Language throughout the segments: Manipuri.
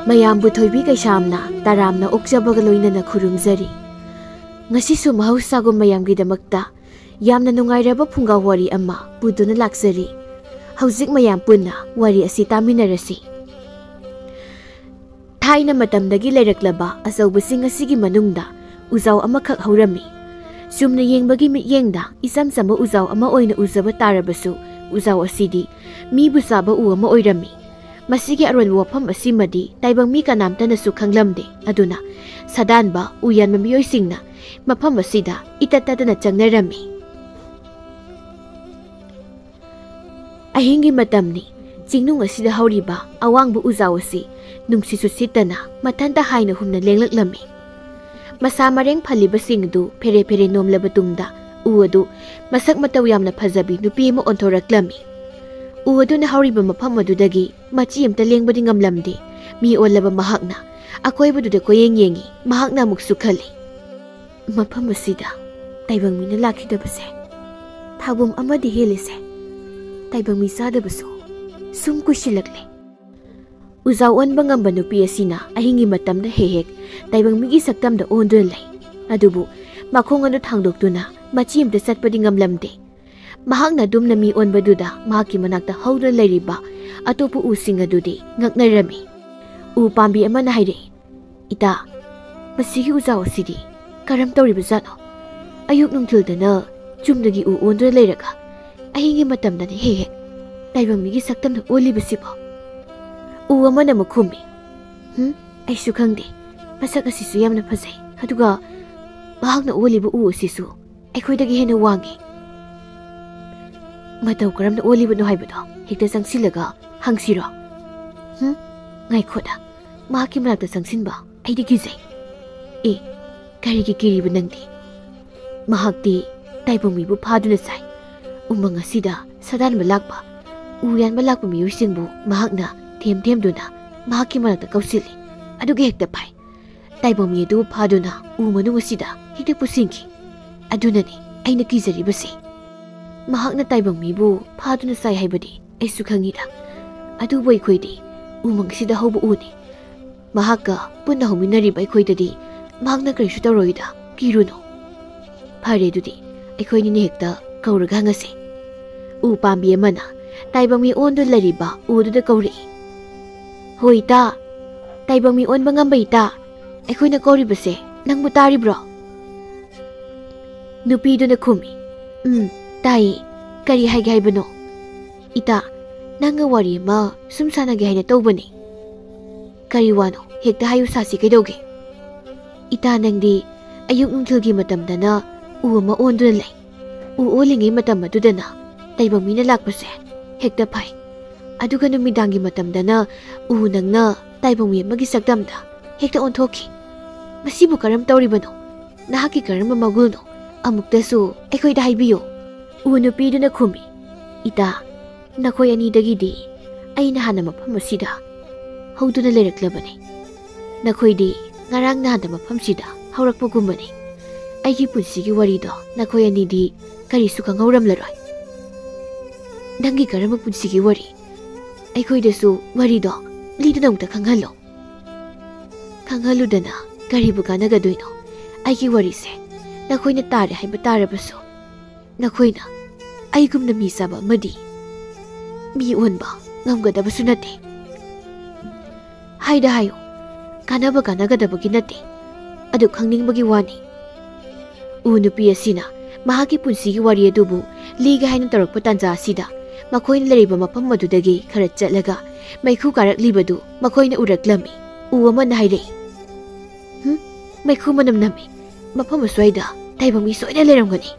ꯃꯌꯥꯝꯕꯨ ꯊꯣꯏꯕꯤ ꯀꯩꯁꯥꯝꯅ ꯇꯔꯥꯝꯅ ꯑꯣꯛꯆꯕꯒ ꯂꯣꯏꯅꯅ ꯈꯨꯔꯨꯝꯖꯔꯤ꯫ ꯉꯁꯤꯁꯨ ꯃꯍꯧꯁꯥꯒꯨꯝ ꯃꯌꯥꯝꯒꯤꯗꯃꯛꯇ ꯌꯥꯝꯅ ꯅꯨꯡꯉꯥꯏꯔꯕ ꯐꯨꯡꯒꯥ ꯋꯥꯔꯤ ꯑꯃ ꯄꯨꯗꯨꯅ ꯂꯥꯛꯆꯔꯤ꯫ ꯍꯧꯖꯤꯛ ꯃꯌꯥꯝ ꯄꯨꯟꯅ ꯋꯥꯔꯤ ꯑꯁꯤ ꯇꯥꯃꯤꯟꯅꯔꯁꯤ꯫ ꯊꯥꯏꯅ ꯃꯇꯝꯗꯒꯤ ꯂꯩꯔꯛꯂꯕ ꯑꯆꯧꯕꯁꯤꯡ ꯑꯁꯤꯒꯤ ꯃꯅꯨꯡꯗ ꯎꯖꯥꯎ ꯑꯃꯈꯛ ꯍꯧꯔꯝꯃꯤ꯫ ꯆꯨꯝꯅ ꯌꯦꯡꯕꯒꯤ ꯃꯤꯠꯌꯦꯡꯗ ꯏꯆꯝ ꯆꯝꯕ ꯎꯖꯥꯎ ꯑꯃ ꯑꯣꯏꯅ ꯎꯖꯕ ꯇꯥꯔꯕꯁꯨ ꯎꯖꯥꯎ ꯑꯁꯤꯗꯤ ꯃꯤꯕꯨ ꯆꯥꯕ ꯎ ꯑꯃ ꯑꯣꯏꯔꯝꯃꯤ꯫ ꯃꯁꯤꯒꯤ ꯑꯔꯣꯟꯕ ꯋꯥꯐꯝ ꯑꯁꯤꯃꯗꯤ ꯇꯥꯏꯕꯪ ꯃꯤ ꯀꯅꯥꯝꯇꯅꯁꯨ ꯈꯪꯂꯝꯗꯦ꯫ ꯑꯗꯨꯅ ꯁꯥꯗꯥꯟꯕ ꯎ ꯌꯥꯟꯕ ꯃꯤꯑꯣꯏꯁꯤꯡꯅ ꯃꯐꯝ ꯑꯁꯤꯗ ꯏꯇꯠ ꯇꯠꯇꯅ ꯆꯪꯅꯔꯝꯃꯤ꯫ ꯑꯍꯤꯡꯒꯤ ꯃꯇꯝꯅꯤ꯫ ꯆꯤꯡꯅꯨꯡ ꯑꯁꯤꯗ ꯍꯧꯔꯤꯕ ꯑꯋꯥꯡꯕ ꯎꯖꯥꯎ ꯑꯁꯤ ꯅꯨꯡꯁꯤꯠꯁꯨ ꯁꯤꯠꯇꯅ ꯃꯊꯟꯇ ꯍꯥꯏꯅ ꯍꯨꯝꯅ ꯂꯦꯡꯂꯛꯂꯝꯃꯤ꯫ ꯃꯁꯥ ꯃꯔꯦꯡ ꯐꯜꯂꯤꯕꯁꯤꯡ ꯑꯗꯨ ꯐꯦꯔꯦ ꯐꯦꯔꯦ ꯅꯣꯝꯂꯕ ꯇꯨꯡꯗ ꯎ ꯑꯗꯨ ꯃꯁꯛ ꯃꯇꯧ ꯌꯥꯝꯅ ꯐꯖꯕꯤ ꯅꯨꯄꯤ ꯑꯃ ꯑꯣꯟꯊꯣꯔꯛꯂꯝꯃꯤ꯫ ꯎ ꯑꯗꯨꯅ ꯍꯧꯔꯤꯕ ꯃꯐꯝ ꯑꯗꯨꯗꯒꯤ ꯃꯆꯤ ꯑꯃꯇ ꯂꯦꯡꯕꯗꯤ ꯉꯝꯂꯝꯗꯦ꯫ ꯃꯤ ꯑꯣꯜꯂꯕ ꯃꯍꯥꯛꯅ ꯑꯀꯣꯏꯕꯗꯨꯗ ꯀꯣꯌꯦꯡ ꯌꯦꯡꯉꯤ꯫ ꯃꯍꯥꯛꯅ ꯑꯃꯨꯛꯁꯨ ꯈꯜꯂꯤ, ꯃꯐꯝ ꯑꯁꯤꯗ ꯇꯥꯏꯕꯪ ꯃꯤꯅ ꯂꯥꯛꯈꯤꯗꯕꯁꯦ ꯊꯥꯕꯨꯝ ꯑꯃꯗꯤ ꯍꯦꯜꯂꯤꯁꯦ꯫ ꯇꯥꯏꯕꯪ ꯃꯤ ꯆꯥꯗꯕꯁꯨ ꯁꯨꯝ ꯀꯨꯏꯁꯤꯜꯂꯛꯂꯦ꯫ ꯎꯖꯥꯎ ꯑꯣꯟꯕ ꯉꯝꯕ ꯅꯨꯄꯤ ꯑꯁꯤꯅ ꯑꯍꯤꯡꯒꯤ ꯃꯇꯝꯗ ꯍꯦꯛ ꯍꯦꯛ ꯇꯥꯏꯕꯪ ꯃꯤꯒꯤ ꯁꯛꯇꯝꯗ ꯑꯣꯟꯗꯨꯅ ꯂꯩ꯫ ꯑꯗꯨꯕꯨ ꯃꯈꯣꯡ ꯑꯗꯨ ꯊꯥꯡꯗꯣꯛꯇꯨꯅ ꯃꯆꯤ ꯑꯃꯇ ꯆꯠꯄꯗꯤ ꯉꯝꯂꯝꯗꯦ꯫ ꯃꯍꯥꯛꯅ ꯑꯗꯨꯝꯅ ꯃꯤ ꯑꯣꯟꯕꯗꯨꯗ ꯃꯍꯥꯛꯀꯤ ꯃꯅꯥꯛꯇ ꯍꯧꯗꯨꯅ ꯂꯩꯔꯤꯕ ꯑꯇꯣꯞꯄ ꯎꯁꯤꯡ ꯑꯗꯨꯗꯤ ꯉꯛꯅꯔꯝꯃꯤ꯫ ꯎ ꯄꯥꯝꯕꯤ ꯑꯃꯅ ꯍꯥꯏꯔꯛꯏ, ꯏꯇꯥ, ꯃꯁꯤꯒꯤ ꯎꯖꯥꯎ ꯑꯁꯤꯗꯤ ꯀꯔꯝ ꯇꯧꯔꯤꯕꯖꯥꯠꯅꯣ? ꯑꯌꯨꯛ ꯅꯨꯡꯊꯤꯜꯗꯅ ꯆꯨꯝꯅꯒꯤ ꯎ ꯑꯣꯟꯗꯨꯅ ꯂꯩꯔꯒ ꯑꯍꯤꯡꯒꯤ ꯃꯇꯝꯗꯅ ꯍꯦꯛ ꯍꯦꯛ ꯇꯥꯏꯕꯪ ꯃꯤꯒꯤ ꯁꯛꯇꯝꯗ ꯑꯣꯜꯂꯤꯕꯁꯤꯕꯣ? ꯎ ꯑꯃꯅ ꯑꯃꯨꯛ ꯈꯨꯝꯃꯤ, ꯑꯩꯁꯨ ꯈꯪꯗꯦ꯫ ꯃꯁꯛ ꯑꯁꯤꯁꯨ ꯌꯥꯝꯅ ꯐꯖꯩ, ꯑꯗꯨꯒ ꯃꯍꯥꯛꯅ ꯑꯣꯜꯂꯤꯕ ꯎ ꯑꯁꯤꯁꯨ ꯑꯩꯈꯣꯏꯗꯒꯤ ꯍꯦꯟꯅ ꯋꯥꯡꯉꯤ꯫ ꯃꯇꯧ ꯀꯔꯝꯅ ꯑꯣꯜꯂꯤꯕꯅꯣ ꯍꯥꯏꯕꯗꯣ ꯍꯦꯛꯇ ꯆꯪꯁꯤꯜꯂꯒ ꯍꯪꯁꯤꯔꯣ? ꯉꯥꯏꯈꯣꯗ, ꯃꯍꯥꯛꯀꯤ ꯃꯅꯥꯛꯇ ꯆꯪꯁꯤꯟꯕ ꯑꯩꯗꯤ ꯀꯤꯖꯩ꯫ ꯀꯔꯤꯒꯤ ꯀꯤꯔꯤꯕ ꯅꯪꯗꯤ? ꯃꯍꯥꯛꯇꯤ ꯇꯥꯏꯕꯪ ꯃꯤꯕꯨ ꯐꯥꯗꯨꯅ ꯆꯥꯏ꯫ ꯎꯃꯪ ꯑꯁꯤꯗ ꯁꯥꯗꯥꯟꯕ ꯂꯥꯛꯄ, ꯎ ꯌꯥꯟꯕ ꯂꯥꯛꯄ ꯃꯤꯑꯣꯏꯁꯤꯡꯕꯨ ꯃꯍꯥꯛꯅ ꯊꯦꯝ ꯊꯦꯝꯗꯨꯅ ꯃꯍꯥꯛꯀꯤ ꯃꯅꯥꯛꯇ ꯀꯧꯁꯤꯜꯂꯤ, ꯑꯗꯨꯒ ꯍꯦꯛꯇ ꯐꯥꯏ꯫ ꯇꯥꯏꯕꯪ ꯃꯤ ꯑꯗꯨꯕꯨ ꯐꯥꯗꯨꯅ ꯎ ꯃꯅꯨꯡ ꯑꯁꯤꯗ ꯍꯦꯛꯇ ꯄꯨꯁꯤꯟꯈꯤ꯫ ꯑꯗꯨꯅꯅꯤ ꯑꯩꯅ ꯀꯤꯖꯔꯤꯕꯁꯦ꯫ ꯃꯍꯥꯛꯅ ꯇꯥꯏꯕꯪ ꯃꯤꯕꯨ ꯐꯥꯗꯨꯅ ꯆꯥꯏ ꯍꯥꯏꯕꯗꯤ ꯑꯩꯁꯨ ꯈꯪꯉꯤꯗ, ꯑꯗꯨꯕꯨ ꯑꯩꯈꯣꯏꯗꯤ ꯎꯃꯪꯁꯤꯗ ꯍꯧꯕ ꯎꯅꯤ꯫ ꯃꯍꯥꯛꯀ ꯄꯨꯟꯅ ꯍꯧꯃꯤꯟꯅꯔꯤꯕ ꯑꯩꯈꯣꯏꯗꯗꯤ ꯃꯍꯥꯛꯅ ꯀꯔꯤꯁꯨ ꯇꯧꯔꯣꯏꯗ, ꯀꯤꯔꯨꯅꯨ꯫ ꯐꯔꯦ, ꯑꯗꯨꯗꯤ ꯑꯩꯈꯣꯏꯅꯤꯅ ꯍꯦꯛꯇ ꯀꯧꯔꯒ ꯍꯪꯉꯁꯤ꯫ ꯎ ꯄꯥꯝꯕꯤ ꯑꯃꯅ ꯇꯥꯏꯕꯪ ꯃꯤ ꯑꯣꯟꯗꯨꯅ ꯂꯩꯔꯤꯕ ꯎꯗꯨꯗ ꯀꯧꯔꯛꯏ, ꯍꯣꯏ ꯏꯇꯥ, ꯇꯥꯏꯕꯪ ꯃꯤ ꯑꯣꯟꯕ ꯉꯝꯕ ꯏꯇꯥ, ꯑꯩꯈꯣꯏꯅ ꯀꯧꯔꯤꯕꯁꯦ ꯅꯪꯕꯨ ꯇꯥꯔꯤꯕ꯭ꯔꯣ? ꯅꯨꯄꯤꯗꯨꯅ ꯈꯨꯝꯃꯤ, ꯇꯥꯏꯌꯦ, ꯀꯔꯤ ꯍꯥꯏꯒꯦ ꯍꯥꯏꯕꯅꯣ? ꯏꯇꯥ, ꯅꯪꯒ ꯋꯥꯔꯤ ꯑꯃ ꯁꯨꯝ ꯁꯥꯟꯅꯒꯦ ꯍꯥꯏꯅ ꯇꯧꯕꯅꯤ꯫ ꯀꯔꯤ ꯋꯥꯅꯣ? ꯍꯦꯛꯇ ꯍꯥꯏꯌꯨ ꯁꯥꯁꯤ, ꯀꯩꯗꯧꯒꯦ? ꯏꯇꯥ, ꯅꯪꯗꯤ ꯑꯌꯨꯛ ꯅꯨꯡꯊꯤꯜꯒꯤ ꯃꯇꯝꯗꯅ ꯎ ꯑꯃ ꯑꯣꯟꯗꯨꯅ ꯂꯩ꯫ ꯎ ꯑꯣꯜꯂꯤꯉꯩ ꯃꯇꯝ ꯑꯗꯨꯗꯅ ꯇꯥꯏꯕꯪ ꯃꯤꯅ ꯂꯥꯛꯄꯁꯦ ꯍꯦꯛꯇ ꯐꯥꯏ꯫ ꯑꯗꯨꯒ ꯅꯨꯃꯤꯗꯥꯡꯒꯤ ꯃꯇꯝꯗꯅ ꯎ ꯅꯪꯅ ꯇꯥꯏꯕꯪ ꯃꯤ ꯑꯃꯒꯤ ꯁꯛꯇꯝꯗ ꯍꯦꯛꯇ ꯑꯣꯟꯊꯣꯛꯈꯤ꯫ ꯃꯁꯤꯕꯨ ꯀꯔꯝ ꯇꯧꯔꯤꯕꯅꯣ? ꯅꯍꯥꯛꯀꯤ ꯀꯔꯝꯕ ꯃꯒꯨꯜꯅꯣ? ꯑꯃꯨꯛꯇꯁꯨ ꯑꯩꯈꯣꯏꯗ ꯍꯥꯏꯕꯤꯌꯨ꯫ ꯎ ꯅꯨꯄꯤꯗꯨꯅ ꯈꯨꯝꯃꯤ, ꯏꯇꯥ, ꯅꯈꯣꯏ ꯑꯅꯤꯗꯒꯤꯗꯤ ꯑꯩꯅ ꯍꯥꯟꯅ ꯃꯐꯝ ꯑꯁꯤꯗ ꯍꯧꯗꯨꯅ ꯂꯩꯔꯛꯂꯕꯅꯤ꯫ ꯅꯈꯣꯏꯗꯤ ꯉꯔꯥꯡ ꯅꯍꯥꯟꯗ ꯃꯐꯝꯁꯤꯗ ꯍꯧꯔꯛꯄꯒꯨꯝꯕꯅꯤ꯫ ꯑꯩꯒꯤ ꯄꯨꯟꯁꯤꯒꯤ ꯋꯥꯔꯤꯗꯣ ꯅꯈꯣꯏ ꯑꯅꯤꯗꯤ ꯀꯔꯤꯁꯨ ꯈꯪꯍꯧꯔꯝꯂꯔꯣꯏ꯫ ꯅꯪꯒꯤ ꯀꯔꯝꯕ ꯄꯨꯟꯁꯤꯒꯤ ꯋꯥꯔꯤ? ꯑꯩꯈꯣꯏꯗꯁꯨ ꯋꯥꯔꯤꯗꯣ ꯂꯤꯗꯨꯅ ꯑꯃꯨꯛꯇ ꯈꯪꯍꯜꯂꯣ꯫ ꯈꯪꯍꯜꯂꯨꯗꯅ ꯀꯔꯤꯕꯨ ꯀꯥꯟꯅꯒꯗꯣꯏꯅꯣ? ꯑꯩꯒꯤ ꯋꯥꯔꯤꯁꯦ ꯅꯈꯣꯏꯅ ꯇꯥꯔꯦ ꯍꯥꯏꯕ ꯇꯥꯔꯕꯁꯨ ꯅꯈꯣꯏꯅ ꯑꯩꯒꯨꯝꯅ ꯃꯤ ꯆꯥꯕ ꯑꯃꯗꯤ ꯃꯤ ꯑꯣꯟꯕ ꯉꯝꯒꯗꯕꯁꯨ ꯅꯠꯇꯦ꯫ ꯍꯥꯏꯗ ꯍꯥꯏꯌꯨ, ꯀꯥꯟꯅꯕ ꯀꯥꯟꯅꯒꯗꯕꯒꯤ ꯅꯠꯇꯦ, ꯑꯗꯨ ꯈꯪꯅꯤꯡꯕꯒꯤ ꯋꯥꯅꯤ꯫ ꯎ ꯅꯨꯄꯤ ꯑꯁꯤꯅ ꯃꯍꯥꯛꯀꯤ ꯄꯨꯟꯁꯤꯒꯤ ꯋꯥꯔꯤ ꯑꯗꯨꯕꯨ ꯂꯤꯒꯦ ꯍꯥꯏꯅ ꯇꯧꯔꯛꯄ ꯇꯥꯟꯖꯥ ꯑꯁꯤꯗ ꯃꯈꯣꯏꯅ ꯂꯩꯔꯤꯕ ꯃꯐꯝ ꯑꯗꯨꯗꯒꯤ ꯈꯔ ꯆꯠꯂꯒ ꯃꯩꯈꯨ ꯀꯥꯔꯛꯂꯤꯕꯗꯨ ꯃꯈꯣꯏꯅ ꯎꯔꯛꯂꯝꯃꯤ꯫ ꯎ ꯑꯃꯅ ꯍꯥꯏꯔꯛꯏ, ꯃꯩꯈꯨ ꯃꯅꯝ ꯅꯝꯃꯤ꯫ ꯃꯐꯝ ꯑꯁ꯭ꯋꯥꯏꯗ ꯇꯥꯏꯕꯪ ꯃꯤ ꯁꯣꯏꯗꯅ ꯂꯩꯔꯝꯒꯅꯤ꯫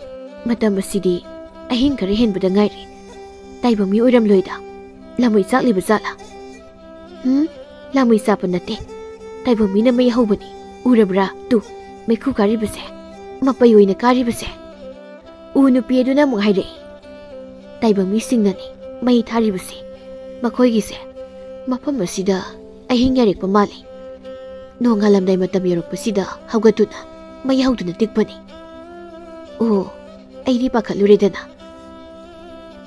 ꯃꯇꯝ ꯑꯁꯤꯗꯤ ꯑꯍꯤꯡ ꯈꯔ ꯍꯦꯟꯕꯗ ꯉꯥꯏꯔꯤ꯫ ꯇꯥꯏꯕꯪ ꯃꯤ ꯑꯣꯏꯔꯝꯂꯣꯏꯗ, ꯂꯥꯃꯩ ꯆꯥꯛꯂꯤꯕ ꯖꯥꯠꯂꯥ? ꯂꯥꯃꯩ ꯆꯥꯛꯄ ꯅꯠꯇꯦ, ꯇꯥꯏꯕꯪ ꯃꯤꯅ ꯃꯩ ꯍꯧꯕꯅꯤ꯫ ꯎꯔꯕ꯭ꯔꯥ? ꯇꯨ, ꯃꯩꯈꯨ ꯀꯥꯔꯤꯕꯁꯦ, ꯃꯄꯩ ꯑꯣꯏꯅ ꯀꯥꯔꯤꯕꯁꯦ꯫ ꯎ ꯅꯨꯄꯤ ꯑꯗꯨꯅ ꯑꯃꯨꯛ ꯍꯥꯏꯔꯛꯏ, ꯇꯥꯏꯕꯪ ꯃꯤꯁꯤꯡꯅꯅꯤ ꯃꯩ ꯊꯥꯔꯤꯕꯁꯦ꯫ ꯃꯈꯣꯏꯒꯤꯁꯦ ꯃꯐꯝ ꯑꯁꯤꯗ ꯑꯍꯤꯡ ꯌꯥꯏꯔꯛꯄ ꯃꯥꯜꯂꯤ꯫ ꯅꯣꯡꯉꯥꯜꯂꯝꯗꯥꯏ ꯃꯇꯝ ꯌꯧꯔꯛꯄꯁꯤꯗ ꯍꯧꯒꯠꯇꯨꯅ ꯃꯩ ꯍꯧꯗꯨꯅ ꯇꯤꯛꯄꯅꯤ꯫ ꯑꯣ, ꯑꯩꯗꯤ ꯄꯥꯈꯠꯂꯨꯔꯦꯗꯅ꯫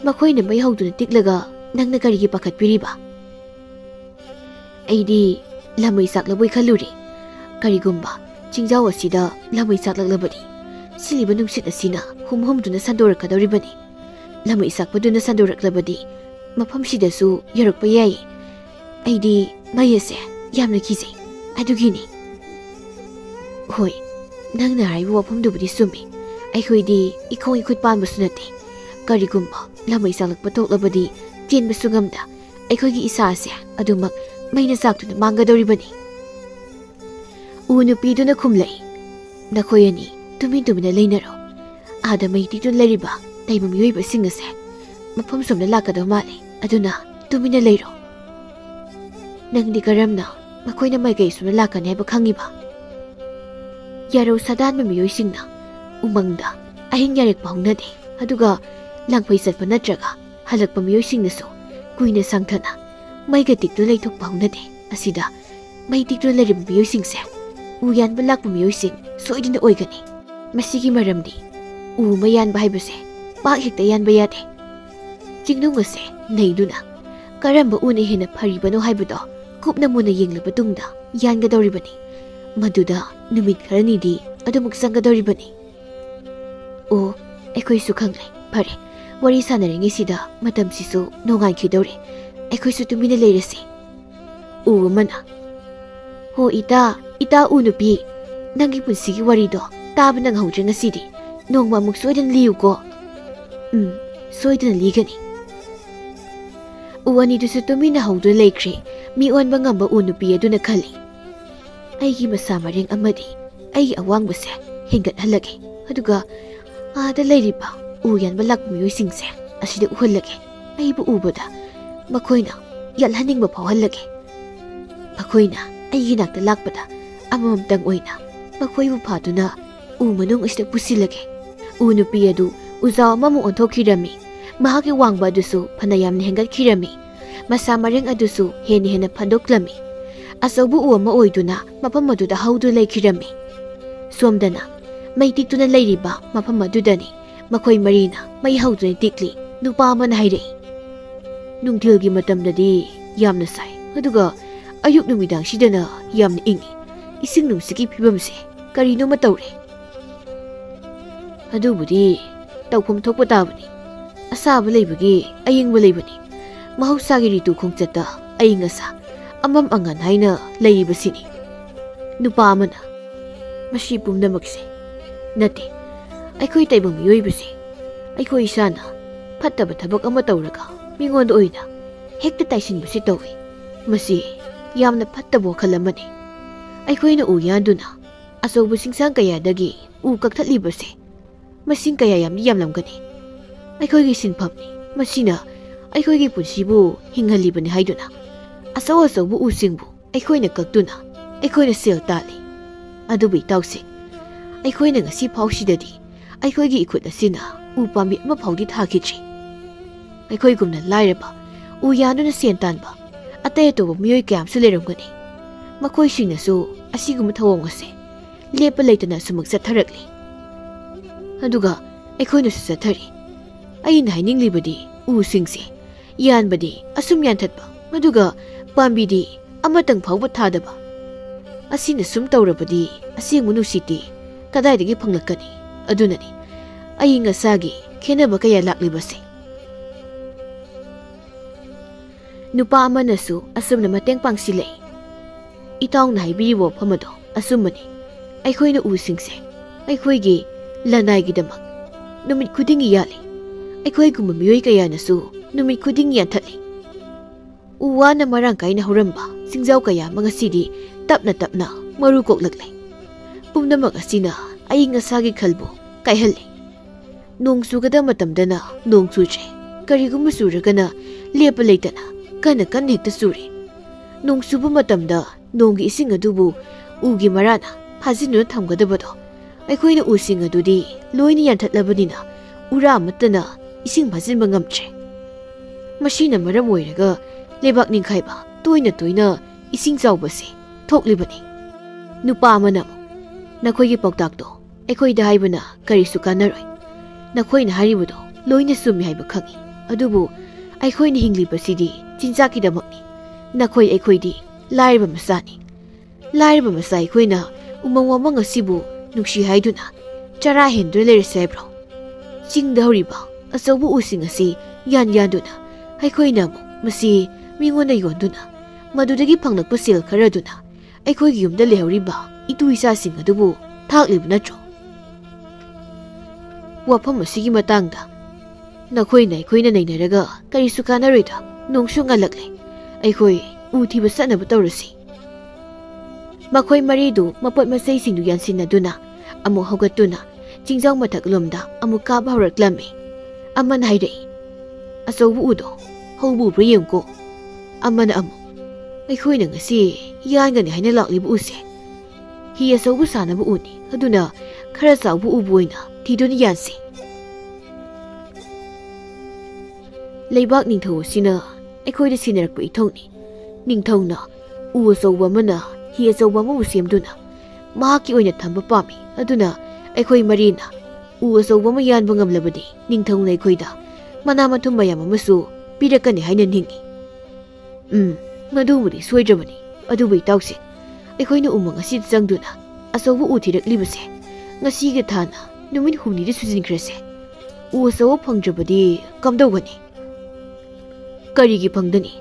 ꯃꯈꯣꯏꯅ ꯃꯩ ꯍꯧꯗꯨꯅ ꯇꯤꯛꯂꯒ ꯅꯪꯅ ꯀꯔꯤꯒꯤ ꯄꯥꯈꯠꯄꯤꯔꯤꯕ? ꯑꯩꯗꯤ lamai saklaboi khaluri karigumba chingjaw asida lamai saklaklabadi siliba nungsit asina humduna sandorakadoribani lamai sakpaduna sandoraklabadi mafam sidasu yarakpa yai aidi mayase yamna kizai adugini hoi nangna haibu wafamdubudi sumi aikhoi ikhong ikhut panbasu nate karigumba lamai saklakpa toklabadi chenbasu ngamda aikhoi isa ase adumak maina saktuna mangadoribani unupiduna khumlai nakhoi ani tumina leinaro ada maititun leriba taiba miyoiba singase mafam somna lakadaw male aduna tumina leiro nangdi karamna makoina maigai sumna lakane haiba khangiba yaro sadan miyoi singna umangda ahing yarek paunade aduga langpai satpa natraga halakpa miyoi singnaso kuina sangthana maiga tiktu leithok paunade asida mai tiktu leriba miyoi singse uyan balak miyoi sing soidina oigani masigi maramdi mayan bahaibase pak hekta yan bayade jingnung ase neiduna karamba une hena pharibano haibado kupna muna yenglaba tungda yanga doribani maduda numit kharani di adumuk sanga doribani o ekoi su khanglai phare wari sanarenge sida matam sisu nongai khidore ekoi su tumina leirasi mana ho ita unupi nangi punsigi wari do tab nang hawdre ngasidi nongma muk soidan liu ko soidan ligani uani du tumina hawdu leikre mi onba ngamba unupi aduna khali aigi masa mareng amadi ai awang base hingat halage aduga ada leiriba uyan balak miyoi singse asida uhallage aibu ubada makoina yalhaning ba phawhallage makoina aigi nakta lakpada amamtang oina makoibu phatuna manung asida pusilage nupi adu uzaw amamu onthokirami mahaki wangba adusu phanayam hengat khirami masa mareng adusu hena phandoklami asobu ama oiduna mapam aduda haudu leikhirami somdana maitiktuna leiriba mapam adudani makhoi marina mai hauduni tikli nupa amana haire nungthilgi matamdadi yamna sai aduga ayuk numidang sidana yamna ingi ising nungsiki phibamse karino matawre adubudi tawphum thokpa tabani asaba leibagi ayingba leibani mahusagi ritu khongchata ayingasa amam angan haina leibasini nupa amana mashi pumnamakse nate aikhoi taibam yoibase aikhoi sana phattaba thabak ama tawraga mingon oina hekta taisinbasi tawi masi yamna phattabo khalamani aikhoi na uyanduna asobu singsang kayadagi kakthallibase masing kaya yamlamgani aikhoi gi sinphamni masina aikhoi gi punsibu hinghalibani haiduna asaw bu usingbu aikhoi na kaktuna aikhoi na sel tali adubi tawse aikhoi na ngasi phausidadi aikhoi gi ikhut asina upambi ama phawdi thakitri aikhoi gumna lairaba uyanduna sentanba atay to miyoi kyam su leramgani makhoi singnasu asigum thawong ase lepa leitana sumak satharakli aduga aikhoi na sathari aina haininglibadi usingse yanbadi asum yanthatba aduga pambidi amatang phawba thadaba asina sum tawrabadi asing munusiti kadaidagi phanglakani adunani ayinga sagi khenaba kaya laklibase nupa amanasu asumna mateng pangsilei itawna haibiribo phamado asumani aikhoi na usingse aikhoi gi lanai gi damak numit khudingi yali aikhoi gum miyoi kaya nasu numit khudingi yanthali uwana marang kaina horamba singjaw kaya mangasidi tapna maru koklaklai pumnamak asina ayinga sagi khalbu kaihalli nong sugada matamdana nong suje karigum suragana lepa leitana kana hekta suri nong subu matamda nonggi ising adubu ugi marana phajinu thamgadabado aikhoi na using adudi loini yanthatlabadina ura matana ising phajinba ngamtre mashina maram oiraga lebak ningkhaiba toina ising chawbase thoklibani nupa amana nakhoi gi poktak to aikhoi da haibana karisu kanaroi nakhoi na haribudo loina sumi haiba khangi adubu aikhoi ni hinglibasidi chinjaki damakni nakhoi aikhoi di laiba masani लाइरबा मसा अखोइना उमंग वामंग असिबु नुक्सी हाइदुना चरा हेंदुना लेरसे हाइब्रो चिंगदा हौरिबा अचौबु उसिंग असि यान यादुना अखोइना मसी मिंगोंदा योंदुना मदुदगी फंगलक्पा सेल खरदुना अखोइगी युमदा लेहौरिबा इतु इसासिंग अदुबु थाक्लिबु नत्रो वाफम असिगी मतंगदा नखोइना अखोइना नैनरगा करिसु कानारोइदा नोंसु ngalakle अखोइ उथिबा सनबु तौरसि मखोइ मरिदु मपत मसै सिंदु यानसिनदुना अमु हौगतुना चिंजाव मथक लोमदा अमु काबा हौरक्लमे अमन हाइरei अचौबु उदो हौबु ब्रियंको अमन अमु अखोइना ngasi यानगनि हाइना लाक्लिबु उसे हि अचौबु सानबु उनि अदुना खरा चावबु उबोइना थिदुनि यानसि लेबाक निंथौ सिना अखोइदा सिनरक्पु इथौनि निंथौना उ अचौबु अमना हि अचौबु अमबु सेमदुना माकी ओइना थंबा पामी अदुना अखोइ मरिना उ अचौबु अमा यानबा ngamlabadi निंथौना अखोइदा मना मथुम मयाम अमसु पिरकनि हाइना निंगी मदुबुदि सोइद्रबनि अदुबु इताउसे अखोइना उमंग असि जंगदुना अचौबु उथिरक्लिबसे ngasiga thana numin humni de sujinkrese u so phangjabadi kamdawgani karigi phangdani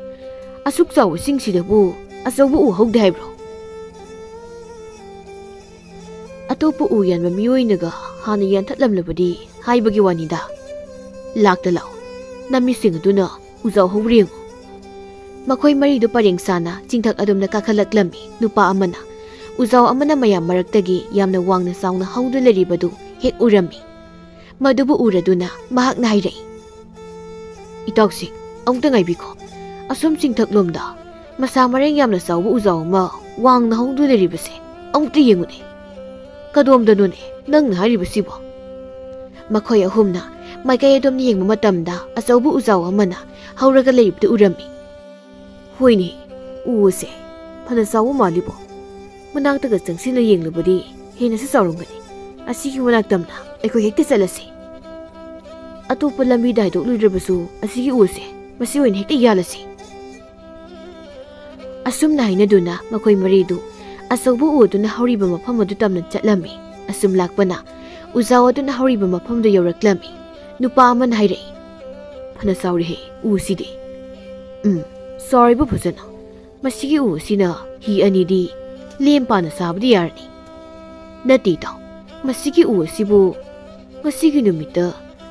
asuk chaw singsidabu asawu u hogde haibro atopu u yanba miyoinaga hana yan thatlamlabadi haibagi wanida lakta law nami singaduna uzaw hogreng makhoi mari du pareng sana chingthak adumna kakhalaklammi nupa amana uzaw amana mayam maraktagi yamna wangna sauna haudu leribadu hek urami madubu uraduna mahak na hairei itawsi amta ngaibiko asum chingthak lomda masa mareng yamna sawbu uzaw ma wangna haudu leribase amta yengune kadom danune nang na haribasibo makhoi ahumna maikai adom ni yengma matamda asawbu uzaw amana hauraga leribdu urami hoini uuse phana sawu malibo manaktaga changsina yenglubadi hena sa sawrungani asigi manaktamna aiko hekta chalasi atopa lambi dai dok ludrabasu asigi use masi oin hekta yalasi asumna haina duna makhoi maridu asawbu uduna horiba mafam adu tamna chatlami asum lakpana uzaw aduna horiba mafam do yoraklami nupa aman hairei phana sawri he usidi sorry bu phusana masigi usina hi anidi lempa na sabdi yarni nati taw masigi usibu masigi numita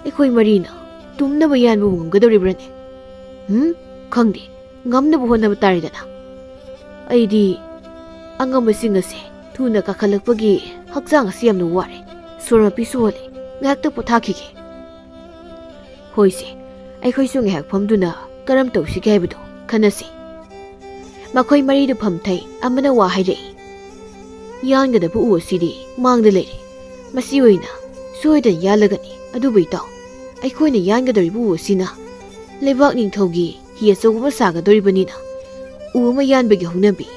ekhoi marina tumna bayan bu ngamgadoribrane khangdi ngamna bu hona bataridana aidi angam singase thuna kakhalakpagi hakjang asiamnu ware surma pisole ngakta pothakhige hoise ekhoi su ngak famduna karam tawsi gaibudo khanasi makhoi mari du phamthai amana wa hairei yangada bu usidi mangda lere masi oina soidan yalagani adubai taw aikoina yangadari bu usina lebak ningthogi hi asoguba sagadori banina uma yanbagi hunabi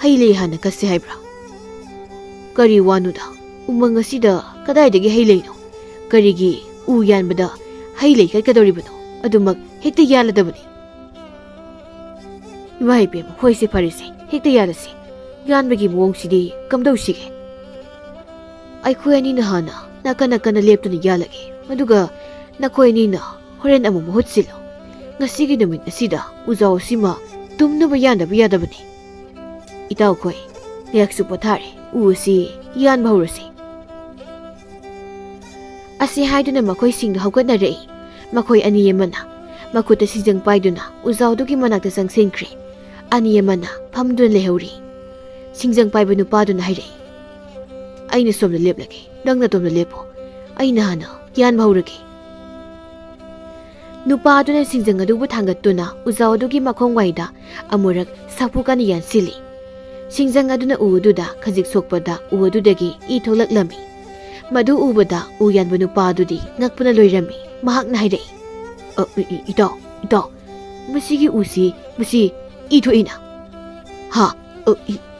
haile hana kase haibra kari wanuda umang asida kadaidagi haileino karigi u yanbada haile kadori bano adumak hekta yaladabani Imai pem hoise parise hekta yalasi yanbagi mawngsidi kamdawsige aikhoi ani na hana nakana leptuna yalage maduga nakhoi ani na horen amu muhutsilo ngasigi numit asida uzaw sima tumna bayanda biyadabani itaw khoi yaksu pothare usi yan bhaurasi asi haiduna makhoi singda hawgatna rei makhoi ani yemana makuta sijang paiduna uzaw dugi manakta sangsenkri ani yemana phamdun lehori singjang paiba nupaduna hairei aina somna leplage nangna tomna lepo aina hana yan bhaurage nupaduna singjang adu bu thangatuna uzaw adugi makhong waida amurak sapukani yan sili singjang aduna ududa khajik sokpada ududagi I tholaklami madu ubada uyan bu nupadudi ngakpuna loirami mahak na hairei ito masigi usi masi ito ina ha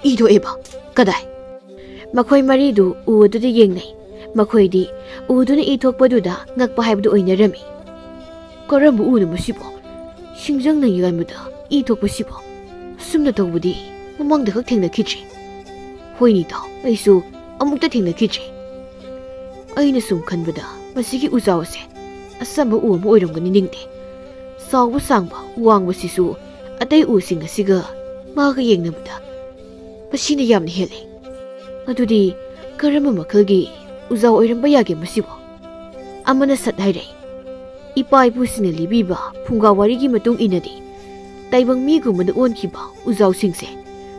ito eba kadai makhoi maridu udu de yengnai makhoi di udu na ithokpaduda ngakpa haibdu oinarami karambu unu masibo singjang na yanmuda ithokpa sibo sumna tawbudi mamangda khak thengna khitri Hoini tao, aisu amukta thengnakhidre. Aina sum khanbada masigi uzaw ase asamba u ama oiramgani ningde. Sawba sangba wangba sisu atai u sing asiga maga yengnabada masina yamna hele. Adudi karama makalgi uzaw oiramba yage masibo. Amana sat hairei. Ipa ipusina libiba phunga warigi matung inadi taibang migumada onkiba uzaw singse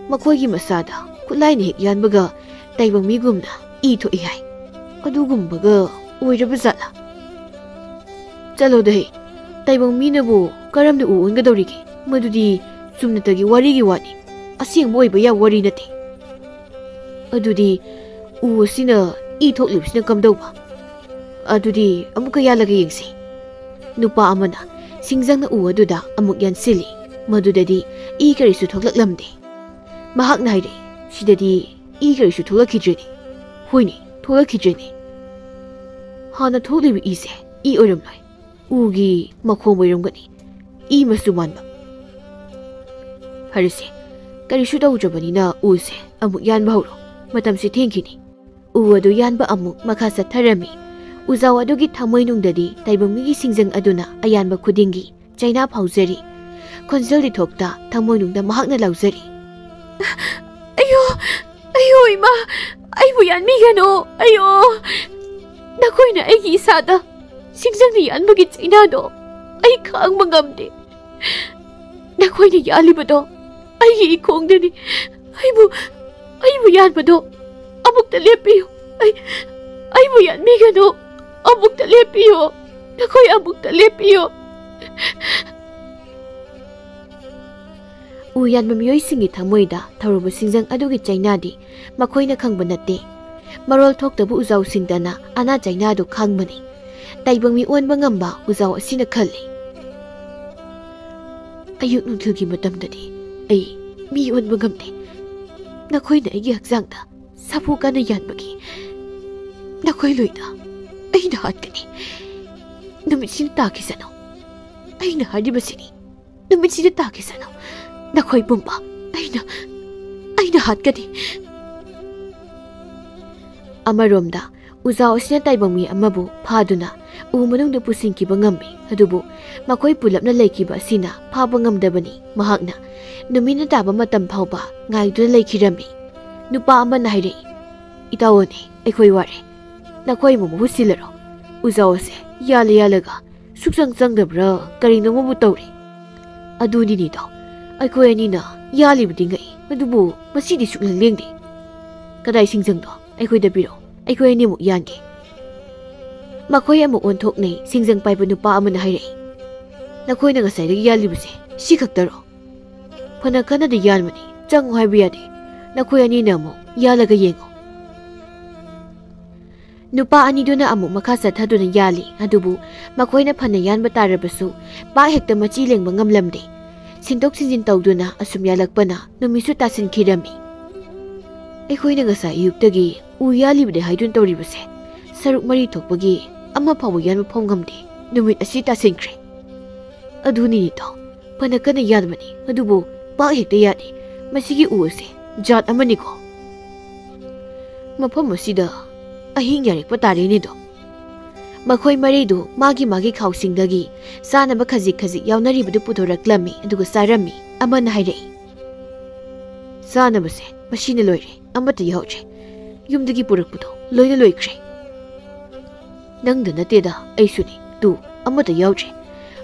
makoigi masada kulaina hek yanbaga taibang migumna I thoi hai. Adugumbaga oiraba zala. Chalo dai taibang minabu karamna u ongadorigi madudi sumnatagi warigi wani asengba oiba ya wari nate. Adudi u asina I thoklibsina kamdauba. Adudi amuka yalaga yengsi. Nupa amana singjangna u aduda amuk yansili madudadi I karisu thoklaklamde. Mahak naire sidadi I karisu thoklakidreni. Hoini thoklakidreni. Hana thoklibi ise I oiramloi. Ugi makhom oiramgani. I masu manba. Harise karisu tawdrabanina use amuk yanba horo. Matamsi thengkini. U adu yanba amuk makha satharami. Uzaw adugi thamoinungdadi taibangmigi singjang aduna ayanba khudingi chaina phaujari. Khonjaldi thokta thamoinungda mahakna laujari. Ayo ayo ima aibu yanmigano ayo. Nakoina aigi isada singjangni yanbagi chaina do ai khangba ngamde. Nakoina yalibado aigi ikhongdani aibu yanbado amukta lepiyo. Aibu yanmigano amukta lepiyo. Nakoi amukta lepiyo. Uyan mamiyoy singi thamoida tharuba singjang adugi chainadi makoina khangba natte. Marol thoktabu uzaw singdana ana chainado khangmani. Taibangmi onba ngamba uzaw asina khalli. Ayuk nungthilgi matamdadi ai mi onba ngamde. Nakoina aigi hakjangda sapu kana yanbagi. Nakoi loida aina hatkani. Numitsin takisano. Aina hadibasini. Numitsin takisano. Nakoi bumba aina hatkani. Amaromda uzaw asina taibangmi amabu phaduna u manungda pusingkiba ngammi adubu makoi pulapna laikiba asina phaba ngamdabani mahakna numina taba matam phauba ngaiduna laikirami. Nupa amana hairei itawone aikhoi ware nakoi mu husilaro uzaw ase yala yalaga suksang changdabra karino mu tawri aduni ni do aikhoi anina yalibudi ngai adubu masidi suklang lengde kadai singjang do aikhoi da biro aikhoi ani mu yange makoi amu onthok nei singjang paiba nupa amana hairei nakoi na ngasai da yalibuse si khaktaro phana kana da yalmani chang haibi yade nakoi ani na mu yalaga yengo. Nupa aniduna amu makha sathaduna yali adubu makoina phana yanba tarabasu ba hekta machi lengba ngamlamde. Sindok sinjin tawduna asum yalakpana numisu tasin khirami. Aikhoina ngasa ayuktagi u yalibde haidun tawribase saruk mari thokpagi amma phawu yanba phongamde numit asi tasinkre. Aduni ni to phana kana yanmani adubu ba hekta yadi masigi u ase jat amani ko. Mafam asida ahing yarekpa tareni do. Makhoi maridu magi khausingdagi sanaba khajik yaunaribadu puthoraklami aduga sarami amana hairei. Sanabase mashina loire amata yautre yumdagi purakpudo loina loikre. Nangda nateda aisuni tu amata yautre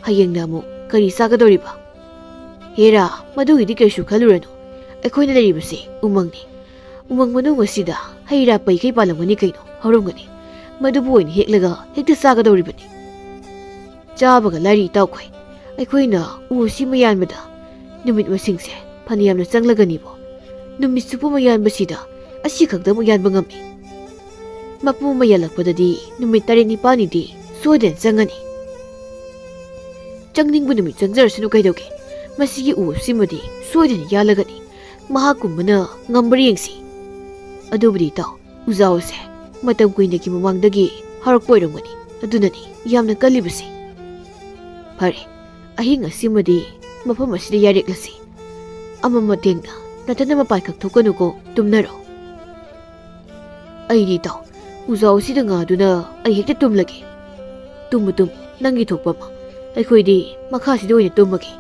hayengna amu kari sagadoriba. Hera madugidi kaisu khaluranu aikhoina laribase umangni. Umang manung asida haira pai kai palamani kaino horongani madubu oin heklaga hekta sagadoribani. Chabaga lari tawkhoi aikhoina u simayanmada numit masingse phaniyamna changlaganibo numit supu mayanbasida asi khakda mayanba ngami. Mapu mayalakpadadi numit 7-9 di soden changani. Changningbu numit changjarasanu kaidoge masigi u simadi soden yalagani mahakumbana ngambari yengsi. Adubri taw uzaw se matam kuinagi mamangdagi harakpoirangani adunani yamna kalibasi. Phare ahing asimadi mafam asida yareklasi ama matengna natana mapai khak thokanu ko tumnaro ꯑꯩꯗꯤ ꯇꯥꯎ ꯎꯖꯥꯎꯁꯤꯗ ꯉꯥꯗꯨꯅ ꯑꯩ ꯍꯦꯛꯇ ꯇꯨꯝꯂꯒꯦ ꯇꯨꯝ ꯅꯪꯒꯤ ꯊꯣꯛꯄ ꯑꯃ ꯑꯩꯈꯣꯏꯗꯤ ꯃꯈꯥꯁꯤꯗ ꯑꯣꯏꯅ ꯇꯨꯝꯃꯒꯦ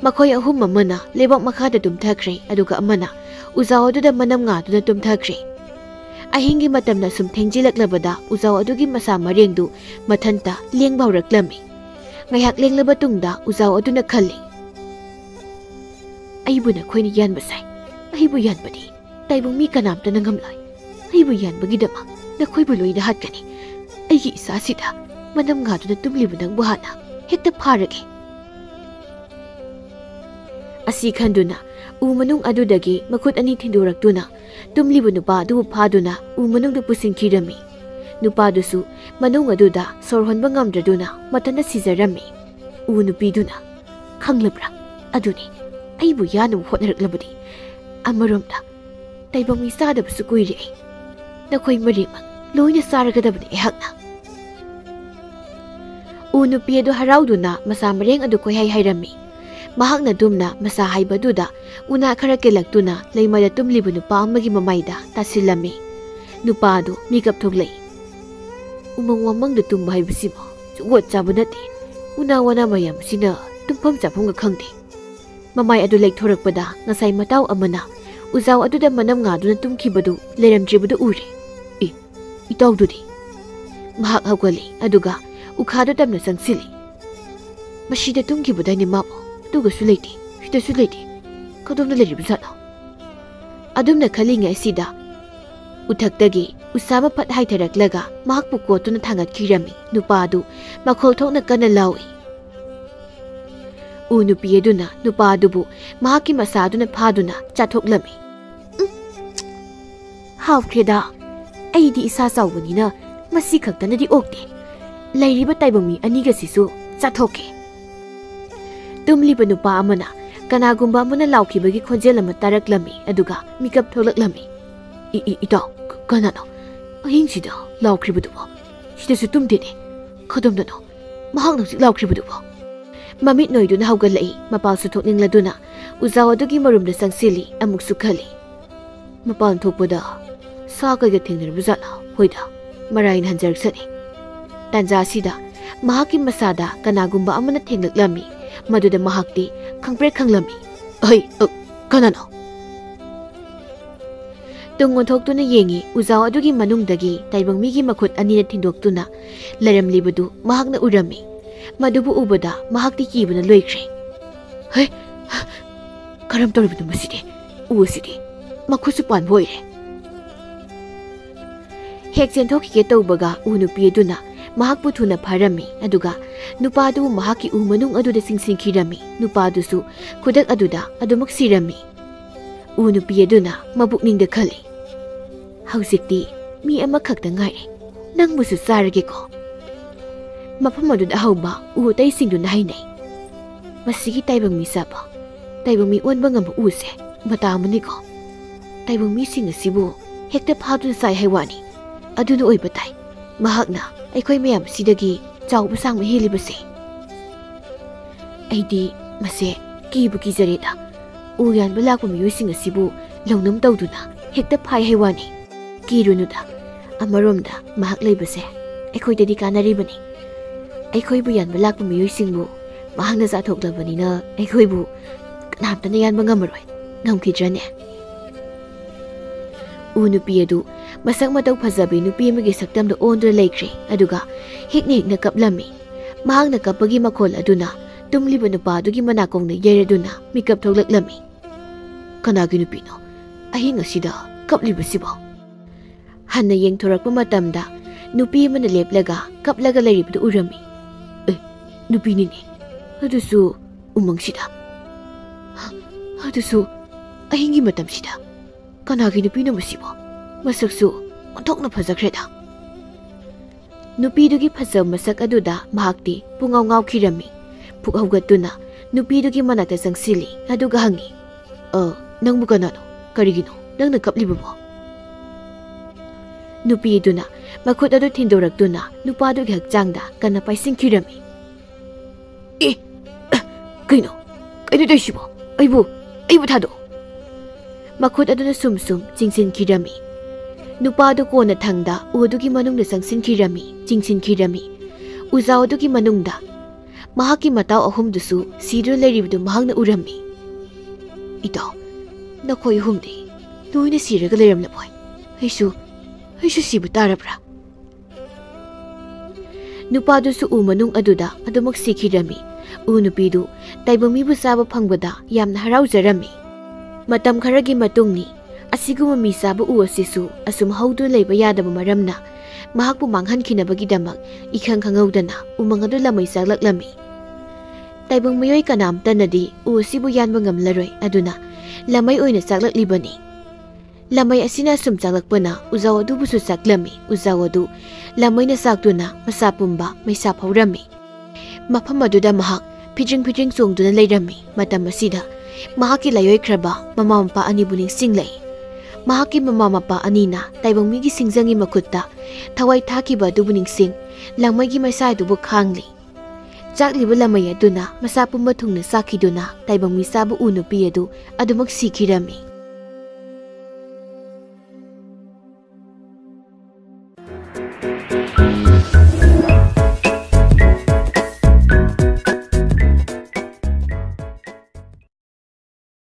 ꯃꯈꯣꯏ ꯑꯍꯨꯝ ꯑꯃꯅ ꯂꯩꯕꯥꯛ ꯃꯈꯥꯗ ꯇꯨꯝꯊꯈ꯭ꯔꯦ ꯑꯗꯨꯒ ꯑꯃꯅ ꯎꯖꯥꯎ ꯑꯗꯨꯗ ꯃꯅꯝ ꯉꯥꯗꯨꯅ ꯇꯨꯝꯊꯈ꯭ꯔꯦ ꯑꯍꯤꯡꯒꯤ ꯃꯇꯝꯅ ꯁꯨꯝ ꯊꯦꯡꯖꯤꯜꯂꯛꯂꯕꯗ ꯎꯖꯥꯎ ꯑꯗꯨꯒꯤ ꯃꯁꯥ ꯃꯔꯦꯡꯗꯨ ꯃꯊꯟꯇ ꯂꯦꯡꯕ ꯍꯧꯔꯛꯂꯝꯃꯤ ꯉꯥꯏꯍꯥꯛ ꯂꯦꯡꯂꯕ ꯇꯨꯡꯗ ꯎꯖꯥꯎ ꯑꯗꯨꯅ ꯈꯜꯂꯤ ꯑꯩꯕꯨ ꯅꯈꯣꯏꯅ ꯌꯥꯟꯕ ꯁꯥꯏ ꯑꯩꯕꯨ ꯌꯥꯟꯕꯗꯤ ꯇꯥꯏꯕꯪ ꯃꯤ ꯀꯅꯥꯝꯇꯅ ꯉꯝꯂꯣꯏ ꯑꯩꯕꯨ ꯌꯥꯟꯕꯒꯤꯗꯃꯛ ꯅꯈꯣꯏꯕꯨ ꯂꯣꯏꯅ ꯍꯥꯠꯀꯅꯤ ꯑꯩꯒꯤ ꯏꯁꯥꯁꯤꯗ ꯃꯅꯝ ꯉꯥꯗꯨꯅ ꯇꯨꯝꯂꯤꯕ ꯅꯪꯕꯨ ꯍꯥꯟꯅ ꯍꯦꯛꯇ ꯐꯥꯔꯒꯦ ꯑꯁꯤ ꯈꯟꯗꯨꯅ ꯎ ꯃꯅꯨꯡ ꯑꯗꯨꯗꯒꯤ ꯃꯈꯨꯠ ꯑꯅꯤ ꯊꯤꯟꯗꯣꯔꯛꯇꯨꯅ ꯇꯨꯝꯂꯤꯕ ꯅꯨꯄꯥ ꯑꯗꯨꯕꯨ ꯐꯥꯗꯨꯅ ꯎ ꯃꯅꯨꯡꯗ ꯄꯨꯁꯤꯟꯈꯤꯔꯝꯃꯤ ꯅꯨꯄꯥꯗꯨꯁꯨ ꯃꯅꯨꯡ ꯑꯗꯨꯗ ꯁꯣꯔ ꯍꯣꯟꯕ ꯉꯝꯗ꯭ꯔꯗꯨꯅ ꯃꯊꯟꯇ ꯁꯤꯖꯔꯝꯃꯤ ꯎ ꯅꯨꯄꯤꯗꯨꯅ ꯈꯪꯂꯕ꯭ꯔꯥ ꯑꯗꯨꯅꯤ ꯑꯩꯕꯨ ꯌꯥꯅꯕ ꯍꯣꯠꯅꯔꯛꯂꯕꯗꯤ ꯑꯃꯔꯣꯝꯗ ꯇꯥꯏꯕꯪ ꯃꯤ ꯆꯥꯗꯕꯁꯨ ꯀꯨꯏꯔꯦ ꯅꯈꯣꯏ ꯃꯔꯤꯃꯛ ꯂꯣꯏꯅ ꯆꯥꯔꯒꯗꯕꯅꯤ ꯑꯩꯍꯥꯛꯅ ꯎ ꯅꯨꯄꯤ ꯑꯗꯨ ꯍꯔꯥꯎꯗꯨꯅ ꯃꯁꯥ ꯃꯔꯦꯡ ꯑꯗꯨ ꯀꯣꯏꯍꯩ ꯍꯩꯔꯝꯃꯤ ꯃꯍꯥꯛꯅ ꯗꯨꯝꯅ ꯃꯁꯥ ꯍꯥꯏꯕꯗꯨꯗ ꯎꯅꯥ ꯈꯔ ꯀꯦꯜꯂꯛꯇꯨꯅ ꯂꯩꯃꯗ ꯇꯨꯝꯂꯤꯕ ꯅꯨꯄꯥ ꯑꯃꯒꯤ ꯃꯃꯥꯏꯗ ꯇꯥꯁꯤꯜꯂꯝꯃꯤ ꯅꯨꯄꯥ ꯑꯗꯨ ꯃꯤꯀꯞ ꯊꯣꯛꯂꯛꯏ ꯎꯃꯪ ꯋꯥꯃꯪꯗ ꯇꯨꯝꯕ ꯍꯥꯏꯕꯁꯤꯕꯨ ꯖꯨꯒꯣꯠ ꯆꯥꯕ ꯅꯠꯇꯦ ꯎꯅꯥ ꯋꯥꯅꯥ ꯃꯌꯥꯝ ꯑꯁꯤꯅ ꯇꯨꯝꯐꯝ ꯆꯥꯐꯝꯒ ꯈꯪꯗꯦ ꯃꯃꯥꯏ ꯑꯗꯨ ꯂꯩꯊꯣꯔꯛꯄꯗ ꯉꯁꯥꯏ ꯃꯇꯥꯎ ꯑꯃꯅ ꯎꯖꯥꯎ ꯑꯗꯨꯗ ꯃꯅꯝ ꯉꯥꯗꯨꯅ ꯇꯨꯝꯈꯤꯕꯗꯨ ꯂꯩꯔꯝꯗ꯭ꯔꯤꯕꯗꯨ ꯎꯔꯦ ꯏꯇꯥꯎꯗꯨꯗꯤ ꯃꯍꯥꯛ ꯍꯧꯒꯠꯂꯤ ꯑꯗꯨꯒ ꯎꯈꯥꯗ ꯇꯞꯅ ꯆꯪꯁꯤꯜꯂꯤ ꯃꯁꯤꯗ ꯇꯨꯝꯈꯤꯕꯗꯥꯏꯅꯦ ꯃꯥꯕꯨ ꯑꯗꯨꯒꯁꯨ ꯂꯩꯇꯦ ꯁꯤꯗꯁꯨ ꯂꯩꯇꯦ ꯀꯗꯣꯝꯗ ꯂꯩꯔꯤꯕꯖꯥꯠꯅꯣ ꯑꯗꯨꯝꯅ ꯈꯜꯂꯤꯉꯩ ꯑꯁꯤꯗ ꯎꯊꯛꯇꯒꯤ ꯎꯁꯥꯕ ꯐꯠ ꯍꯥꯏꯊꯔꯛꯂꯒ ꯃꯍꯥꯛꯄꯨ ꯀꯣꯠꯇꯨꯅ ꯊꯥꯡꯒꯠꯈꯤꯔꯝꯃꯤ ꯅꯨꯄꯥ ꯑꯗꯨ ꯃꯈꯣꯜ ꯊꯣꯛꯅ ꯀꯟꯅ ꯂꯥꯎꯏ ꯎ ꯅꯨꯄꯤ ꯑꯗꯨꯅ ꯅꯨꯄꯥ ꯑꯗꯨꯕꯨ ꯃꯍꯥꯛꯀꯤ ꯃꯁꯥ ꯑꯗꯨꯅ ꯐꯥꯗꯨꯅ ꯆꯥꯊꯣꯛꯂꯝꯃꯤ ꯍꯥꯎꯈ꯭ꯔꯦꯗ ꯑꯩꯗꯤ ꯏꯁꯥ ꯆꯥꯎꯕꯅꯤꯅ ꯃꯁꯤ ꯈꯛꯇꯅꯗꯤ ꯑꯣꯛꯇꯦ ꯂꯩꯔꯤꯕ ꯇꯥꯏꯕꯪ ꯃꯤ ꯑꯅꯤꯒꯁꯤꯁꯨ ꯆꯥꯊꯣꯛꯀꯦ ꯇꯨꯝꯂꯤꯕ ꯅꯨꯄꯥ ꯑꯃꯅ ꯀꯅꯥꯒꯨꯝꯕ ꯑꯃꯅ ꯂꯥꯎꯈꯤꯕꯒꯤ ꯈꯣꯟꯖꯦꯜ ꯑꯃ ꯇꯥꯔꯛꯂꯝꯃꯤ ꯑꯗꯨꯒ ꯃꯤꯀꯞ ꯊꯣꯛꯂꯛꯂꯝꯃꯤ ꯏꯇꯥꯎ ꯀꯅꯥꯅꯣ ꯑꯍꯤꯡꯁꯤꯗ ꯂꯥꯎꯈ꯭ꯔꯤꯕꯗꯨꯕꯣ ꯁꯤꯗꯁꯨ ꯇꯨꯝꯗꯦꯅꯦ ꯀꯗꯣꯝꯗꯅꯣ ꯃꯍꯥꯛꯅ ꯍꯧꯖꯤꯛ ꯂꯥꯎꯈ꯭ꯔꯤꯕꯗꯨꯕꯣ ꯃꯃꯤꯠ ꯅꯣꯏꯗꯨꯅ ꯍꯧꯒꯠꯂꯛꯏ ꯃꯄꯥꯜꯁꯨ ꯊꯣꯛꯅꯤꯡꯂꯗꯨꯅ ꯎꯖꯥꯎ ꯑꯗꯨꯒꯤ ꯃꯔꯨꯝꯗ ꯆꯪꯁꯤꯜꯂꯤ ꯑꯃꯨꯛꯁꯨ ꯈꯜꯂꯤ ꯃꯄꯥꯟ ꯊꯣꯛꯄꯗ ꯁꯥ ꯀꯩꯒ ꯊꯦꯡꯅꯔꯕꯖꯥꯠꯂ ꯍꯣꯏꯗ ꯃꯔꯥꯏꯅ ꯍꯟꯖꯔꯛꯁꯅꯤ ꯇꯥꯟꯖꯥꯁꯤꯗ ꯃꯍꯥꯛꯀꯤ ꯃꯁꯥꯗ ꯀꯅꯥꯒꯨꯝꯕ ꯑꯃꯅ ꯊꯦꯡꯂꯛꯂꯝꯃꯤ ꯃꯗꯨꯗ ꯃꯍꯥꯛꯇꯤ ꯈꯪꯄ꯭ꯔꯦꯛ ꯈꯪꯂꯝꯃꯤ ꯀꯅꯥꯅꯣ ꯇꯨꯡ ꯑꯣꯟꯊꯣꯛꯇꯨꯅ ꯌꯦꯡꯉꯤ ꯎꯖꯥꯎ ꯑꯗꯨꯒꯤ ꯃꯅꯨꯡꯗꯒꯤ ꯇꯥꯏꯕꯪ ꯃꯤꯒꯤ ꯃꯈꯨꯠ ꯑꯅꯤꯅ ꯊꯤꯟꯗꯣꯛꯇꯨꯅ ꯂꯩꯔꯝꯂꯤꯕꯗꯨ ꯃꯍꯥꯛꯅ ꯎꯔꯝꯃꯤ ꯃꯗꯨꯕꯨ ꯎꯕꯗ ꯃꯍꯥꯛꯇꯤ ꯀꯤꯕꯅ ꯂꯣꯏꯈ꯭ꯔꯦ ꯀꯔꯝ ꯇꯧꯔꯤꯕꯅꯣ ꯃꯁꯤꯗꯤ ꯎ ꯑꯁꯤꯗꯤ ꯃꯈꯨꯠꯁꯨ ꯄꯥꯟꯕ ꯑꯣꯏꯔꯦ ꯍꯦꯛ ꯆꯦꯟꯊꯣꯛꯈꯤꯒꯦ ꯇꯧꯕꯒ ꯎ ꯅꯨꯄꯤ ꯑꯗꯨꯅ ꯃꯍꯥꯛꯄꯨ ꯊꯨꯅ ꯐꯥꯔꯝꯃꯤ ꯑꯗꯨꯒ ꯅꯨꯄꯥꯗꯨꯕꯨ ꯃꯍꯥꯛꯀꯤ ꯎ ꯃꯅꯨꯡ ꯑꯗꯨꯗ ꯆꯤꯡꯁꯤꯟꯈꯤꯔꯝꯃꯤ ꯅꯨꯄꯥꯗꯨꯁꯨ ꯈꯨꯗꯛ ꯑꯗꯨꯗ ꯑꯗꯨꯃꯛ ꯁꯤꯔꯝꯃꯤ ꯎ ꯅꯨꯄꯤ ꯑꯗꯨꯅ ꯃꯕꯨꯛꯅꯤꯡꯗ ꯈꯜꯂꯤ ꯍꯧꯖꯤꯛꯇꯤ ꯃꯤ ꯑꯃꯈꯛꯇ ꯉꯥꯏꯔꯦ ꯅꯪꯕꯨꯁꯨ ꯆꯥꯔꯒꯦꯀꯣ ꯃꯐꯝ ꯑꯗꯨꯗ ꯍꯧꯕ ꯎ ꯑꯇꯩꯁꯤꯡꯗꯨꯅ ꯍꯥꯏꯅꯩ ꯃꯁꯤꯒꯤ ꯇꯥꯏꯕꯪ ꯃꯤ ꯆꯥꯕ ꯇꯥꯏꯕꯪ ꯃꯤ ꯑꯣꯟꯕ ꯉꯝꯕ ꯎꯁꯦ ꯃꯇꯥ ꯑꯃꯅꯤꯀꯣ ꯇꯥꯏꯕꯪ ꯃꯤꯁꯤꯡ ꯑꯁꯤꯕꯨ ꯍꯦꯛꯇ ꯐꯥꯗꯨꯅ ꯆꯥꯏ ꯍꯥꯏꯋꯥꯅꯤ ꯑꯗꯨꯅ ꯑꯣꯏꯕ ꯇꯥꯏ ꯃꯍꯥꯛꯅ ꯑꯩꯈꯣꯏ ꯃꯌꯥꯝ ꯁꯤꯗꯒꯤ ꯆꯥꯎꯕ ꯁꯥꯡꯕ ꯍꯦꯜꯂꯤꯕꯁꯦ ꯑꯩꯗꯤ ꯃꯁꯦ ꯀꯤꯕꯨ ꯀꯤꯖꯔꯦꯗ ꯎ ꯌꯥꯟꯕ ꯂꯥꯛꯄ ꯃꯤꯑꯣꯏꯁꯤꯡ ꯑꯁꯤꯕꯨ ꯂꯧꯅꯝ ꯇꯧꯗꯨꯅ ꯍꯦꯛꯇ ꯐꯥꯏ ꯍꯥꯏꯋꯥꯅꯤ ꯀꯤꯔꯨꯅꯨꯗ ꯑꯃꯔꯣꯝꯗ ꯃꯍꯥꯛ ꯂꯩꯕꯁꯦ ꯑꯩꯈꯣꯏꯗꯗꯤ ꯀꯥꯟꯅꯔꯤꯕꯅꯤ ꯑꯩꯈꯣꯏꯕꯨ ꯌꯥꯟꯕ ꯂꯥꯛꯄ ꯃꯤꯑꯣꯏꯁꯤꯡꯕꯨ ꯃꯍꯥꯛꯅ ꯆꯥꯊꯣꯛꯂꯕꯅꯤꯅ ꯑꯩꯈꯣꯏꯕꯨ ꯀꯅꯥꯝꯇꯅ ꯌꯥꯟꯕ ꯉꯝꯃꯔꯣꯏ ꯉꯝꯈꯤꯗ꯭ꯔꯅꯦ ꯎ ꯅꯨꯄꯤ ꯑꯗꯨ ꯃꯁꯛ ꯃꯇꯧ ꯐꯖꯕꯤ ꯅꯨꯄꯤ ꯑꯃꯒꯤ ꯁꯛꯇꯝꯗ ꯑꯣꯟꯗꯨꯅ ꯂꯩꯈ꯭ꯔꯦ ꯑꯗꯨꯒ ꯍꯦꯛꯅ ꯀꯞꯂꯝꯃꯤ ꯃꯍꯥꯛꯅ ꯀꯞꯄꯒꯤ ꯃꯈꯣꯜ ꯑꯗꯨꯅ ꯇꯨꯝꯂꯤꯕ ꯅꯨꯄꯥ ꯑꯗꯨꯒꯤ ꯃꯅꯥꯀꯣꯡꯗ ꯌꯩꯔꯗꯨꯅ ꯃꯤꯀꯞ ꯊꯣꯛꯂꯛꯂꯝꯃꯤ ꯀꯅꯥꯒꯤ ꯅꯨꯄꯤꯅꯣ ꯑꯍꯤꯡ ꯑꯁꯤꯗ ꯀꯞꯂꯤꯕꯁꯤꯕꯣ ꯍꯟꯅ ꯌꯦꯡꯊꯣꯔꯛꯄ ꯃꯇꯝꯗ ꯅꯨꯄꯤ ꯑꯃꯅ ꯂꯦꯞꯂꯒ ꯀꯞꯂꯒ ꯂꯩꯔꯤꯕꯗꯨ ꯎꯔꯝꯃꯤ ꯅꯨꯄꯤꯅꯤꯅꯦ ꯑꯗꯨꯁꯨ ꯎꯃꯪꯁꯤꯗ ꯑꯗꯨꯁꯨ ꯑꯍꯤꯡꯒꯤ ꯃꯇꯝꯁꯤꯗ ꯀꯅꯥꯒꯤ ꯅꯨꯄꯤꯅꯣ ꯃꯁꯤꯕꯣ ꯃꯁꯛꯁꯨ ꯑꯣꯟꯊꯣꯛꯅ ꯐꯖꯈ꯭ꯔꯦꯗ ꯅꯨꯄꯤꯗꯨꯒꯤ ꯐꯖꯕ ꯃꯁꯛ ꯑꯗꯨꯗ ꯃꯍꯥꯛꯇꯤ ꯄꯨꯡꯉꯥꯎ ꯉꯥꯎꯈꯤꯔꯝꯃꯤ ꯄꯨꯛ ꯍꯧꯒꯠꯇꯨꯅ ꯅꯨꯄꯤꯗꯨꯒꯤ ꯃꯅꯥꯛꯇ ꯆꯪꯁꯤꯜꯂꯤ ꯑꯗꯨꯒ ꯍꯪꯉꯤ ꯅꯪꯕꯨ ꯀꯅꯥꯅꯣ ꯀꯔꯤꯒꯤꯅꯣ ꯅꯪꯅ ꯀꯞꯂꯤꯕꯕꯣ ꯅꯨꯄꯤꯗꯨꯅ ꯃꯈꯨꯠ ꯑꯗꯨ ꯊꯤꯟꯗꯣꯔꯛꯇꯨꯅ ꯅꯨꯄꯥꯗꯨꯒꯤ ꯍꯛꯆꯥꯡꯗ ꯀꯟꯅ ꯄꯥꯏꯁꯤꯟꯈꯤꯔꯝꯃꯤ ꯀꯩꯅꯣ ꯇꯧꯏꯁꯤꯕꯣ ꯑꯩꯕꯨ ꯊꯥꯗꯣꯛꯑꯣ ꯃꯈꯨꯠ ꯑꯗꯨꯅ ꯁꯨꯝ ꯆꯤꯡꯁꯤꯟꯈꯤꯔꯝꯃꯤ नुपादु कोना थंगदा उदुगी मनुंगदा संगसिनखिरमी चिंगसिनखिरमी उजाव अदुगी मनुंगदा महाकी मताव अहुमदुसु सिदु लेरिबदु महांगना उरमी इताव नखोय हुमदे लोइना सिरगा लेरमलबोय ऐसु सिबु तारब्रा नुपादुसु उ मनुंग अदुदा अदुमक सिखिरमी उ नुपीदु ताइबमीबु साबा फंगबदा यामना हराउजरमी मतम खरगी मतुंगनी असिगुम मी साबु उ असिसु असुम हौदु लेबा यादबा मरमना महाकु मांगहनखिनबगीदमक इखंग खंगौदना उमंग अदु लमै सागलक्लमी ताइबंग मयोय कनामतनदी उ असिबु यानबा ngamlaroi अदुना लमै ओइना सागलक्लिबनी लमै असिना सुम चागलकपना उजाव अदुबुसु सागलमी उजाव अदु लमैना सागदुना मसा पुंबा मैसा फौरमी मफम अदुदा महाक फिजिंग चोंगदुना लेरमी मतम असिदा महाकी लायोयख्रबा ममा मपा अनिबु निंगसिंगलै महाकी ममा मपा अनिना ताइबंगमीगी सिंगजंगी मखुत्ता थवाई थाकिबा अदुबु निंगसिंग लमैगी मैसा अदुबु खांगली चाकलिबु लमै अदुना मसा पुंबा थुंगना साखिदुना ताइबंगमी साबु उ नुपी अदु अदुमक सिखिरमी